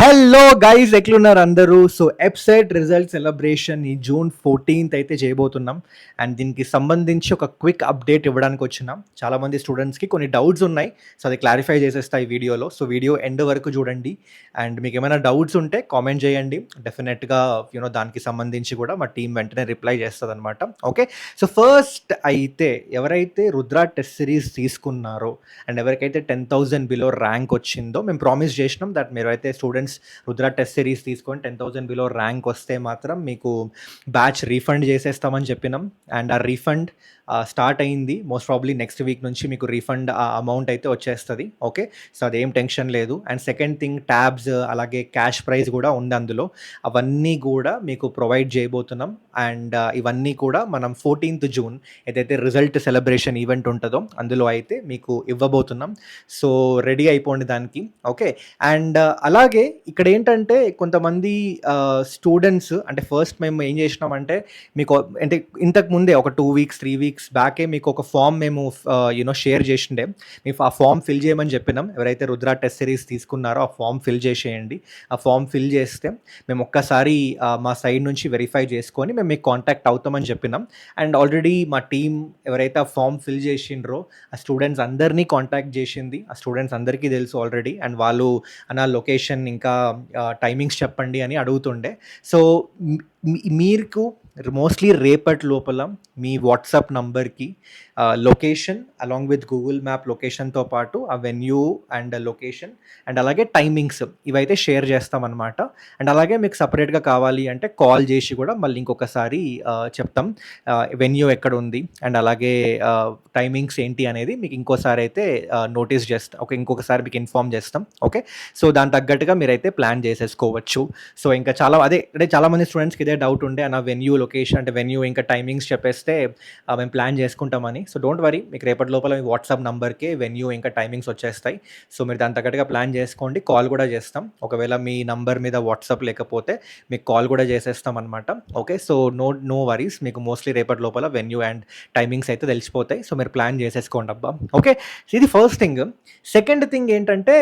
Hello guys, ఎట్లున్నారు అందరూ? So EAPCET result celebration ఈ జూన్ 14th అయితే చేయబోతున్నాం. అండ్ దీనికి సంబంధించి ఒక క్విక్ అప్డేట్ ఇవ్వడానికి వచ్చినాం. చాలామంది స్టూడెంట్స్కి కొన్ని డౌట్స్ ఉన్నాయి. సో అది క్లారిఫై చేసేస్తా ఈ వీడియోలో. సో వీడియో ఎండ్ వరకు చూడండి. అండ్ మీకు ఏమైనా డౌట్స్ ఉంటే కామెంట్ చేయండి. డెఫినెట్గా దానికి సంబంధించి కూడా మా టీం వెంటనే రిప్లై చేస్తుంది అనమాట. ఓకే, సో ఫస్ట్ అయితే ఎవరైతే రుద్ర టెస్ట్ సిరీస్ తీసుకున్నారో అండ్ ఎవరికైతే 10,000 బిలో ర్యాంక్ వచ్చిందో మేము ప్రామిస్ చేసినాం దట్ మీరు అయితే స్టూడెంట్స్ రుద్ర టెస్ట్ సిరీస్ తీసుకొని 10,000 బిలో ర్యాంక్ వస్తే మాత్రం మీకు బ్యాచ్ రీఫండ్ చేసేస్తామని చెప్పినాం. అండ్ ఆ రీఫండ్ స్టార్ట్ అయింది. మోస్ట్ ప్రాబ్లీ నెక్స్ట్ వీక్ నుంచి మీకు రీఫండ్ ఆ అమౌంట్ అయితే వచ్చేస్తుంది. ఓకే, సో అదేం టెన్షన్ లేదు. అండ్ సెకండ్ థింగ్, ట్యాబ్స్ అలాగే క్యాష్ ప్రైజ్ కూడా ఉంది అందులో. అవన్నీ కూడా మీకు ప్రొవైడ్ చేయబోతున్నాం. అండ్ ఇవన్నీ కూడా మనం 14th జూన్ ఏదైతే రిజల్ట్ సెలబ్రేషన్ ఈవెంట్ ఉంటుందో అందులో అయితే మీకు ఇవ్వబోతున్నాం. సో రెడీ అయిపోండి దానికి. ఓకే, అండ్ అలాగే ఇక్కడ ఏంటంటే కొంతమంది స్టూడెంట్స్ అంటే ఫస్ట్ మేము ఏం చేసినామంటే మీకు అంటే ఇంతకు ముందే ఒక 2 వీక్స్ 3 వీక్స్ బ్యాకే మీకు ఒక ఫామ్ మేము షేర్ చేసిండే. మీకు ఆ ఫామ్ ఫిల్ చేయమని చెప్పినాం. ఎవరైతే రుద్ర టెస్ట్ సిరీస్ తీసుకున్నారో ఆ ఫామ్ ఫిల్ చేసేయండి. ఆ ఫామ్ ఫిల్ చేస్తే మేము ఒక్కసారి మా సైడ్ నుంచి వెరిఫై చేసుకొని మేము మీకు కాంటాక్ట్ అవుతామని చెప్పినాం. అండ్ ఆల్రెడీ మా టీం ఎవరైతే ఆ ఫామ్ ఫిల్ చేసిండ్రో ఆ స్టూడెంట్స్ అందరినీ కాంటాక్ట్ చేసింది. ఆ స్టూడెంట్స్ అందరికీ తెలుసు ఆల్రెడీ. అండ్ వాళ్ళు నా లొకేషన్ ఇంకా టైమింగ్స్ చెప్పండి అని అడుగుతుండే. సో మీకు మోస్ట్లీ రేపటి లోపల మీ వాట్సాప్ నంబర్కి location along with Google map లొకేషన్తో పాటు ఆ వెన్యూ అండ్ లొకేషన్ అండ్ అలాగే టైమింగ్స్ ఇవైతే షేర్ చేస్తామన్నమాట. అండ్ అలాగే మీకు సపరేట్గా కావాలి అంటే కాల్ చేసి కూడా మళ్ళీ ఇంకొకసారి చెప్తాం వెన్యూ ఎక్కడ ఉంది అండ్ అలాగే టైమింగ్స్ ఏంటి అనేది మీకు ఇంకోసారి అయితే నోటీస్ చేస్తాం. ఓకే, ఇంకొకసారి మీకు ఇన్ఫామ్ చేస్తాం. ఓకే, సో దాని తగ్గట్టుగా మీరైతే ప్లాన్ చేసేసుకోవచ్చు. సో ఇంకా అంటే చాలామంది స్టూడెంట్స్కి ఇదే డౌట్ ఉండే నా వెన్యూ లొకేషన్ అంటే వెన్యూ ఇంకా టైమింగ్స్ చెప్పేస్తే మేము ప్లాన్ చేసుకుంటామని. సో డోంట్ వరీ, మీకు రేపటి లోపల మీ వాట్సాప్ నంబర్కే వెన్యూ ఇంకా టైమింగ్స్ వచ్చేస్తాయి. సో మీరు దాని తగ్గట్టుగా ప్లాన్ చేసుకోండి. కాల్ కూడా చేస్తాం. ఒకవేళ మీ నంబర్ మీద వాట్సాప్ లేకపోతే మీకు కాల్ కూడా చేసేస్తాం అనమాట. ఓకే, సో నో వరీస్, మీకు మోస్ట్లీ రేపటి లోపల వెన్యూ అండ్ టైమింగ్స్ అయితే తెలిసిపోతాయి. సో మీరు ప్లాన్ చేసేసుకోండి అబ్బా. ఓకే, ఇది ఫస్ట్ థింగ్. సెకండ్ థింగ్ ఏంటంటే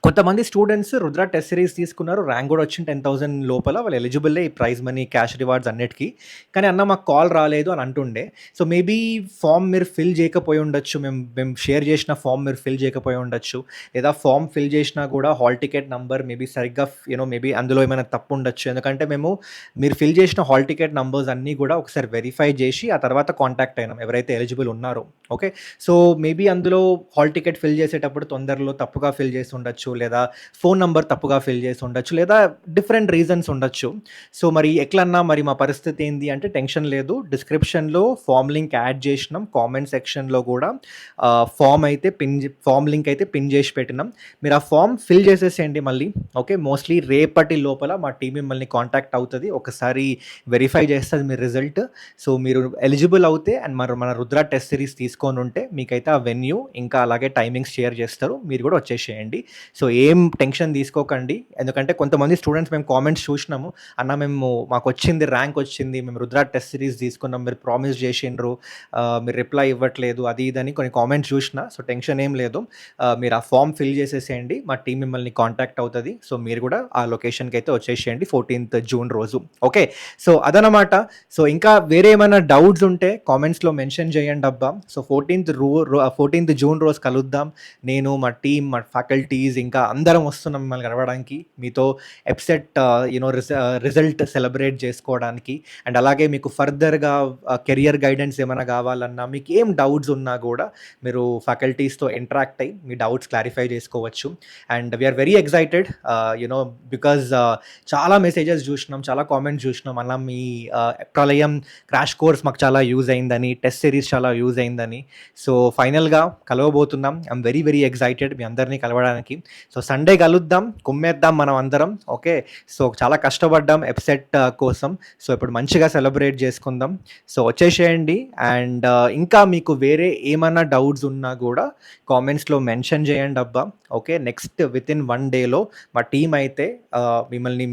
కొంతమంది స్టూడెంట్స్ రుద్ర టెస్ట్ సిరీస్ తీసుకున్నారు, ర్యాంక్ కూడా వచ్చింది 10,000 లోపల, వాళ్ళు ఎలిజిబుల్లే ఈ ప్రైజ్ మనీ క్యాష్ రివార్డ్స్ అన్నిటికీ. కానీ అన్న మాకు కాల్ రాలేదు అని అంటుండే. సో మేబీ ఫామ్ మీరు ఫిల్ చేయకపోయి ఉండొచ్చు, మేము షేర్ చేసిన ఫామ్ మీరు ఫిల్ చేయకపోయి ఉండొచ్చు, లేదా ఫామ్ ఫిల్ చేసినా కూడా హాల్ టికెట్ నంబర్ మేబీ సరిగ్గా మేబీ అందులో ఏమైనా తప్పు ఉండొచ్చు. ఎందుకంటే మీరు ఫిల్ చేసిన హాల్ టికెట్ నంబర్స్ అన్నీ కూడా ఒకసారి వెరిఫై చేసి ఆ తర్వాత కాంటాక్ట్ అయినాం ఎవరైతే ఎలిజిబుల్ ఉన్నారో. ఓకే, సో మేబీ అందులో హాల్ టికెట్ ఫిల్ చేసేటప్పుడు తొందరలో తప్పుగా ఫిల్ చేసి ఉండొచ్చు, లేదా ఫోన్ నంబర్ తప్పుగా ఫిల్ చేసి ఉండొచ్చు, లేదా డిఫరెంట్ రీజన్స్ ఉండొచ్చు. సో మరి ఎట్లన్నా మరి మా పరిస్థితి ఏంది అంటే టెన్షన్ లేదు. డిస్క్రిప్షన్లో ఫామ్ లింక్ యాడ్ చేసినాం. కామెంట్ సెక్షన్లో కూడా ఫామ్ లింక్ అయితే పిన్ చేసి పెట్టినాం. మీరు ఆ ఫామ్ ఫిల్ చేసేసేయండి మళ్ళీ. ఓకే, మోస్ట్లీ రేపటి లోపల మా టీం మిమ్మల్ని కాంటాక్ట్ అవుతుంది, ఒకసారి వెరిఫై చేస్తుంది మీ రిజల్ట్. సో మీరు ఎలిజిబుల్ అవుతే అండ్ మన రుద్ర టెస్ట్ సిరీస్ తీసుకొని ఉంటే మీకైతే ఆ వెన్యూ ఇంకా అలాగే టైమింగ్స్ షేర్ చేస్తారు. మీరు కూడా వచ్చేసేయండి. సో ఏం టెన్షన్ తీసుకోకండి. ఎందుకంటే కొంతమంది స్టూడెంట్స్ మేము కామెంట్స్ చూసినాము, అన్న మాకు వచ్చింది, ర్యాంక్ వచ్చింది, మేము రుద్ర టెస్ట్ సిరీస్ తీసుకున్నాం, మీరు ప్రామిస్ చేసిండ్రు, మీరు రిప్లై ఇవ్వట్లేదు, అది ఇదని కొన్ని కామెంట్స్ చూసిన. సో టెన్షన్ ఏం లేదు, మీరు ఆ ఫామ్ ఫిల్ చేసేసేయండి, మా టీం మిమ్మల్ని కాంటాక్ట్ అవుతుంది. సో మీరు కూడా ఆ లొకేషన్కి అయితే వచ్చేసేయండి 14th జూన్ రోజు. ఓకే, సో అదనమాట. సో ఇంకా వేరే ఏమైనా డౌట్స్ ఉంటే కామెంట్స్లో మెన్షన్ చేయండి అబ్బా. సో 14th జూన్ రోజు కలుద్దాం. నేను, మా టీం, మా ఫ్యాకల్టీస్ ఇంకా అందరం వస్తున్నాం మిమ్మల్ని కలవడానికి, మీతో ఎప్సెట్ రిజల్ట్ సెలబ్రేట్ చేసుకోవడానికి. అండ్ అలాగే మీకు ఫర్దర్గా కెరియర్ గైడెన్స్ ఏమైనా కావాలన్నా, మీకు ఏం డౌట్స్ ఉన్నా కూడా మీరు ఫ్యాకల్టీస్తో ఇంటరాక్ట్ అయ్యి మీ డౌట్స్ క్లారిఫై చేసుకోవచ్చు. And we are very excited because చాలా మెసేజెస్ చూసినాం, చాలా కామెంట్స్ చూసినాం, అలా మీ ప్రళయం క్రాష్ కోర్స్ మాకు చాలా యూజ్ అయిందని, టెస్ట్ సిరీస్ చాలా యూజ్ అయిందని. సో ఫైనల్గా కలవబోతున్నాం. ఐఎమ్ వెరీ వెరీ ఎక్సైటెడ్ మీ అందరినీ కలవడానికి. సో సండే కలుద్దాం, కుమ్మేద్దాం మనం అందరం. ఓకే, సో చాలా కష్టపడ్డాం ఎప్సెట్ కోసం. సో ఇప్పుడు మంచిగా సెలబ్రేట్ చేసుకుందాం. సో వచ్చేసేయండి. అండ్ ఇంకా మీకు వేరే ఏమైనా డౌట్స్ ఉన్నా కూడా కామెంట్స్లో మెన్షన్ చేయండి అబ్బా. ఓకే, నెక్స్ట్ విత్ ఇన్ 1 డేలో మా టీం అయితే మిమ్మల్ని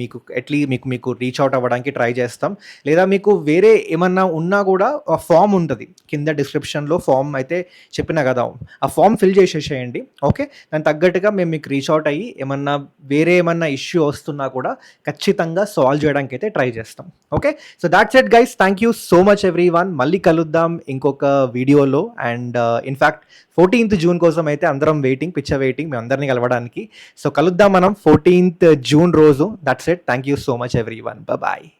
మీకు రీచ్ అవుట్ అవ్వడానికి ట్రై చేస్తాం. లేదా మీకు వేరే ఏమన్నా ఉన్నా కూడా ఆ ఫామ్ ఉంటుంది కింద డిస్క్రిప్షన్లో, ఫామ్ అయితే చెప్పినా కదా, ఆ ఫామ్ ఫిల్ చేసేసేయండి. ఓకే, దాని తగ్గట్టుగా మేము మీకు రీచ్ అవుట్ అయ్యి ఏమన్నా వేరే ఏమన్నా ఇష్యూ వస్తున్నా కూడా ఖచ్చితంగా సాల్వ్ చేయడానికైతే ట్రై చేస్తాం. Okay. So that's it guys. Thank you so much everyone. మళ్ళీ కలుద్దాం ఇంకొక వీడియోలో. అండ్ ఇన్‌ఫాక్ట్ 14th జూన్ కోసం అయితే అందరం వెయిటింగ్, పిచ్చ వెయిటింగ్ మీ అందరిని కలవడానికి. సో కలుద్దాం మనం 14th జూన్ రోజు. That's it. Thank you so much everyone. Bye.